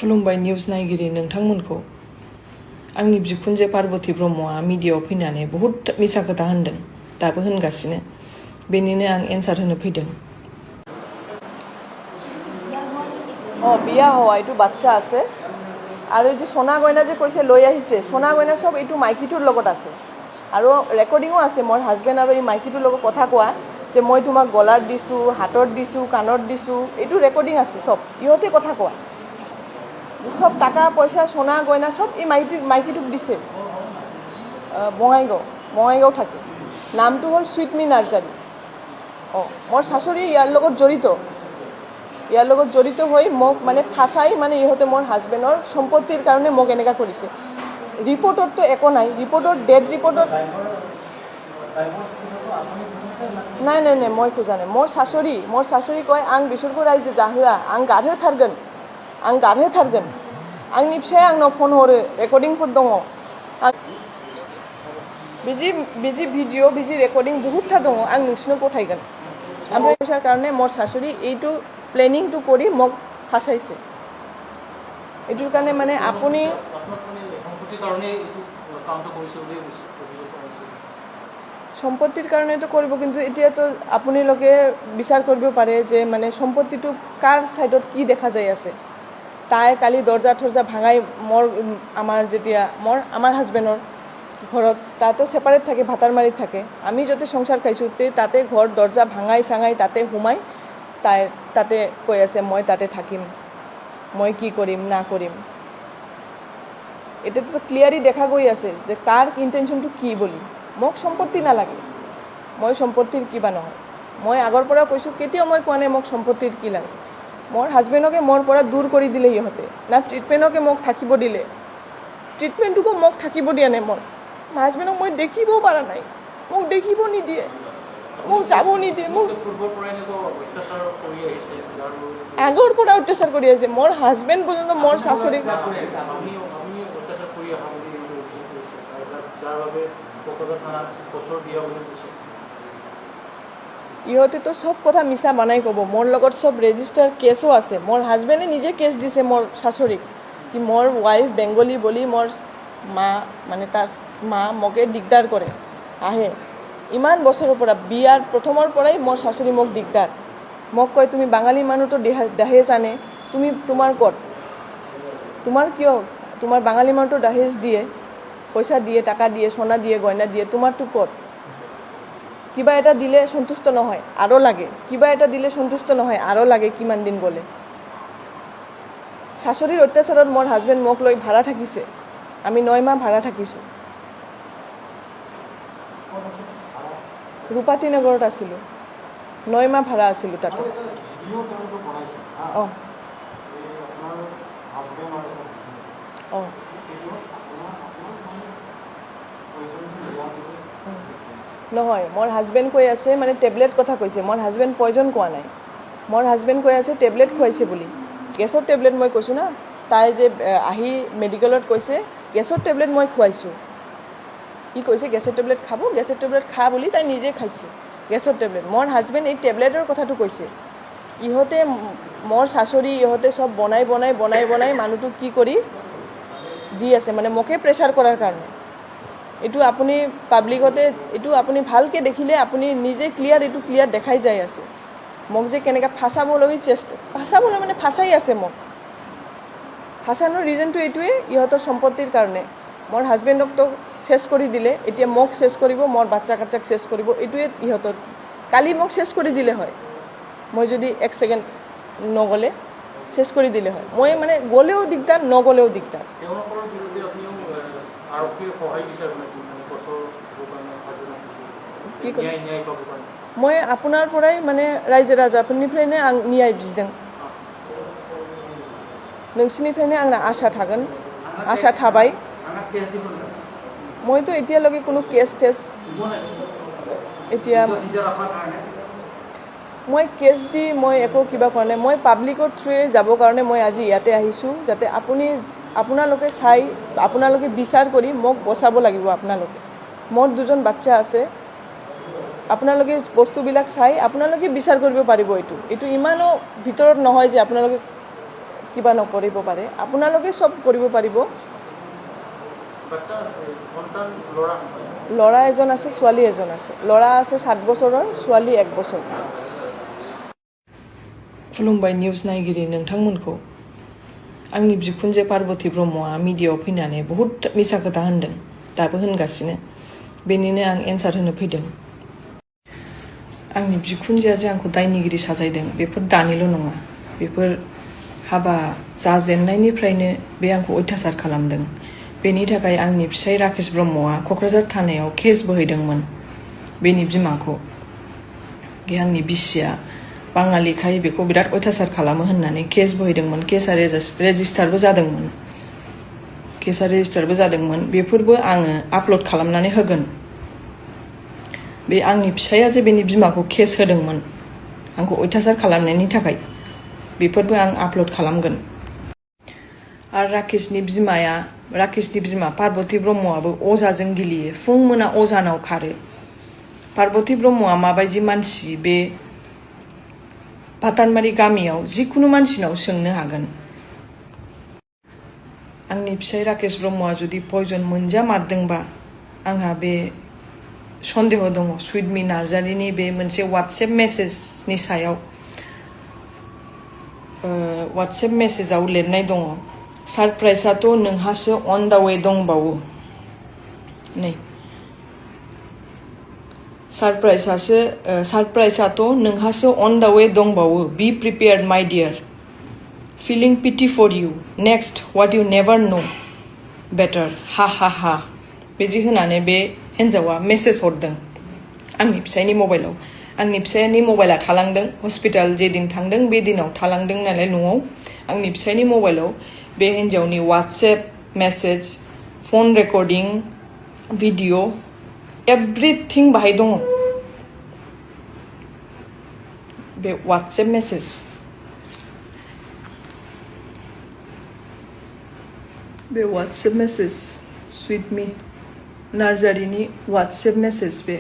खुलुमबाय निउज नायगिरि नोंथांमोनखौ आंनि बिखुनजो पार्बती ब्रह्मआ मिडियायाव फैनानै बहुत मिसा खोथा होनदों दाबो होनगासिनो बेनिनो आं एन्सार होनो फैदों। বিয়া হোৱা এইটো বাচ্চা আছে আৰু এই যে সোণা গয়না যে কৈছে লৈ আহিছে সোণা গয়না সব এইটো মাইকীটোৰ লগত আছে আৰু ৰেকৰ্ডিঙো আছে মোৰ হাজবেণ্ড আৰু এই মাইকীটোৰ লগত কথা কোৱা যে মই তোমাক গলাত দিছোঁ হাতত দিছোঁ কাণত দিছোঁ এইটো ৰেকৰ্ডিং আছে সব ইহঁতে কথা কোৱা সব টাকা পয়সা সোনা গয়না সব এই মাইকীটোক দিছে বঙাইগাঁও থাকে নামটো হ'ল সুইটমি নাৰ্জাৰী মোৰ শাশুড়ী ইয়াৰ লগত জড়িত হৈ মোক মানে ফাঁচাই মানে ইহঁতে মোৰ হাজবেণ্ডৰ সম্পত্তিৰ কাৰণে মোক এনেকুৱা কৰিছে ৰিপৰ্টততো একো নাই ৰিপৰ্টৰ ডেড ৰিপৰ্টত নাই মই খোজা নাই মোৰ শাশুড়ি কয় आं बिसोरखौ रायजो जाहोआ आं गारहोथारगोन आंनि फिसाया आंनाव फन हरो रेकर्डिंफोर दङ बिदि भिडिअ बिदि रेकर्डिं बहुतथा दङ आं नोंसिनो गथायगोन ओमफ्राय फैसार কাৰণে মোৰ শাশুড়ি এইটো প্লেনিংটো কৰি মোক ফাঁচাইছে এইটোৰ কাৰণে মানে আপুনি সম্পত্তিৰ কাৰণেতো কৰিব কিন্তু এতিয়াতো আপোনালোকে বিচাৰ কৰিব পাৰে যে মানে সম্পত্তিটো কাৰ সাইডত কি দেখা যায় আছে তাই কালি দৰ্জা ভাঙাই আমাৰ হাজবেণ্ডৰ ঘৰত তাতো সেপাৰেট থাকে ভাতাৰমাৰীত থাকে আমি যতে সংসাৰ খাইছোঁ তাতে ঘৰ দৰ্জা ভাঙাই চাঙাই তাতে সোমাই তাই তাতে কৈ আছে মই তাতে থাকিম মই কি কৰিম না কৰিম এটাতো ক্লিয়াৰলি দেখা গৈ আছে যে কাৰ ইন্টেনশনটো কি বুলি মোক সম্পত্তি নালাগে মই সম্পত্তিৰ কিবা নহয় মই আগৰ পৰা কৈছোঁ কেতিয়াও মই কোৱা নাই মোক সম্পত্তিৰ কি লাগে মোৰ হাজবেণ্ডকে মোৰ পৰা দূৰ কৰি দিলে ইহঁতে না ট্ৰিটমেণ্টকে মোক থাকিব দিলে ট্ৰিটমেণ্টটোকো মোক থাকিব দিয়া নাই মোৰ হাজবেণ্ডক মই দেখিবও পৰা নাই মোক দেখিব নিদিয়ে মোক যাব নিদিয়ে মোক আগৰ পৰা অত্যাচাৰ কৰি আছে মোৰ হাজবেণ্ড পৰ্যন্ত মোৰ শাশুড়ীক ইহঁতেতো সব কথা মিছা বনাই ক'ব মোৰ লগত সব ৰেজিষ্টাৰ কেছো আছে মোৰ হাজবেণ্ডে নিজে কেছ দিছে মোৰ শাশুড়ীক কি মোৰ ৱাইফ বেংগলী বুলি মোৰ মা মানে তাৰ মা মোকে দিগদাৰ কৰে আহে ইমান বছৰৰ পৰা বিয়াৰ প্ৰথমৰ পৰাই মোৰ শাশুড়ী মোক দিগদাৰ মোক কয় তুমি বাঙালী মানুহটো দাহেজ আনে তুমি তোমাৰ ক'ত তোমাৰ কিয় তোমাৰ বাঙালী মানুহটো দাহেজ দিয়ে পইচা দিয়ে টাকা দিয়ে সোনা দিয়ে গয়না দিয়ে তোমাৰটো ক'ত কিবা এটা দিলে সন্তুষ্ট নহয় আৰু লাগে কিবা এটা দিলে সন্তুষ্ট নহয় আৰু লাগে কিমান দিন গ'লে শাশুড়ীৰ অত্যাচাৰত মোৰ হাজবেণ্ড মোক লৈ ভাড়া থাকিছে আমি 9 মাহ ভাড়া থাকিছোঁ ৰূপাতী নগৰত আছিলোঁ 9 মাহ ভাড়া আছিলোঁ তাতে নহয় মোৰ হাজবেণ্ড কৈ আছে মানে টেবলেট কথা কৈছে মোৰ হাজবেণ্ড পয়জন কোৱা নাই মোৰ হাজবেণ্ড কৈ আছে টেবলেট খুৱাইছে বুলি গেছৰ টেবলেট মই কৈছোঁ না তাই যে আহি মেডিকেলত কৈছে গেছৰ টেবলেট মই খুৱাইছোঁ ই কৈছে গেছৰ টেবলেট খাব গেছৰ টেবলেট খা বুলি তাই নিজে খাইছে গেছৰ টেবলেট মোৰ হাজবেণ্ড এই টেবলেটৰ কথাটো কৈছে ইহঁতে মোৰ শাশুড়ী ইহঁতে সব বনাই মানুহটো কি কৰি দি আছে মানে মোকে প্ৰেছাৰ কৰাৰ কাৰণে এইটো আপুনি পাব্লিকতে এইটো আপুনি ভালকে দেখিলে আপুনি নিজে ক্লিয়াৰ দেখাই যায় আছে মোক যে কেনেকৈ ফাঁচাবলৈ মানে ফাঁচাই আছে মোক ফাঁচানোৰ ৰিজনটো এইটোৱে ইহঁতৰ সম্পত্তিৰ কাৰণে মোৰ হাজবেণ্ডক তো শেষ কৰি দিলে এতিয়া মোক শেষ কৰিব মোৰ বাচ্চা কাচ্চাক শেষ কৰিব এইটোৱে ইহঁতৰ কালি মোক শেষ কৰি দিলে হয় মই যদি 1 সেকেন্ড নগ'লে শেষ কৰি দিলে হয় মই মানে গ'লেও দিগদাৰ নগ'লেও দিগদাৰ মই আপোনাৰ পৰাই মানে ৰাইজো राजाफोरनिफ्रायनो आं न्याय बिदों नोंसिनिफ्रायनो आंना आसा थाबाय মইতো এতিয়ালৈকে কোনো কেছ এতিয়া মই কেছ দি মই একো কিবা কৰা নাই মই পাব্লিকৰ থ্ৰুৱে যাবৰ কাৰণে মই আজি ইয়াতে আহিছোঁ যাতে আপোনালোকে চাই আপোনালোকে বিচাৰ কৰি মোক বচাব লাগিব আপোনালোকে মোৰ দুজন বাচ্চা আছে আপোনালোকে বস্তুবিলাক চাই আপোনালোকে বিচাৰ কৰিব পাৰিব এইটো ইমানো ভিতৰত নহয় যে আপোনালোকে কিবা নকৰিব পাৰে আপোনালোকে চব কৰিব পাৰিব ল'ৰা এজন আছে ছোৱালী এজন আছে ল'ৰা আছে 7 বছৰৰ ছোৱালী 1 বছৰ खुलुमबाय निउज नायगिरि नोंथांमोनखौ आंनि बिखुनजो पार्बती ब्रह्मआ मिडियायाव फैनानै बहुद मिसा खोथा होनदों दाबो होनगासिनो बेनिनो आं एन्सार होनो फैदों आंनि बिखुनजोआ जे आंखौ दायनिगिरि साजायदों बेफोर दानिल' नङा बेफोर हाबा जाजेननायनिफ्रायनो बे आंखौ अयथासार खालामदों बेनि थाखाय आंनि फिसाय राकेश ब्रह्मआ क'क्राझार थानायाव केस बोहैदोंमोन बेनि बिमाखौ आंनि बिसिया बाङालिखाय बेखौ बिराद अयथासार खालामो होननानै केस बोहैदोंमोन केसआ रेजिस्टारबो जादोंमोन बेफोरबो आङो आपल'ड खालामनानै होगोन बे आंनि फिसाया जे बेनि बिमाखौ केस होदोंमोन आंखौ अयथासार खालामनायनि थाखाय बेफोरबो आं आपल'ड खालामगोन आरो राकेशनि बिमा पार्बती ब्रह्मआबो अजाजों गेलेयो फुं मोना अजानाव खारो पार्बती ब्रह्मआ माबायदि मानसि बे भातानबारि गामियाव जिखुनु मानसिनाव सोंनो हागोन आंनि फिसाय राकेश ब्रह्मआ जुदि पयजन मोनजामारदोंबा आंहा बे सन्देह दङ सुइटमी नार्जारिनि बे मोनसे वाट्सएप मेसेजनि सायाव वाट्सएप मेसेजाव लिरनाय दङ सारप्राइजआथ' नोंहासो अन दा वे दंबावो नै सारप्राइजआथ' नोंहासो अन दा वे दंबावो be prepared my dear feeling pity for you next what you never know better ha हा हा बिदि होनानै बे हिन्जावा मेसेज हरदों आंनि फिसायनि मबाइलाव आंनि फिसायनि मबाइला थालांदों हस्पिटाल जे दिन थांदों बे दिनाव थालांदों नालाय न'आव आंनि फिसायनि मबाइलाव बे हिन्जावनि WhatsApp message phone recording video everything बाहाय दङ बे वाट्सएप मेसेज सुइटमी नार्जारिनि वाट्सएप मेसेज बे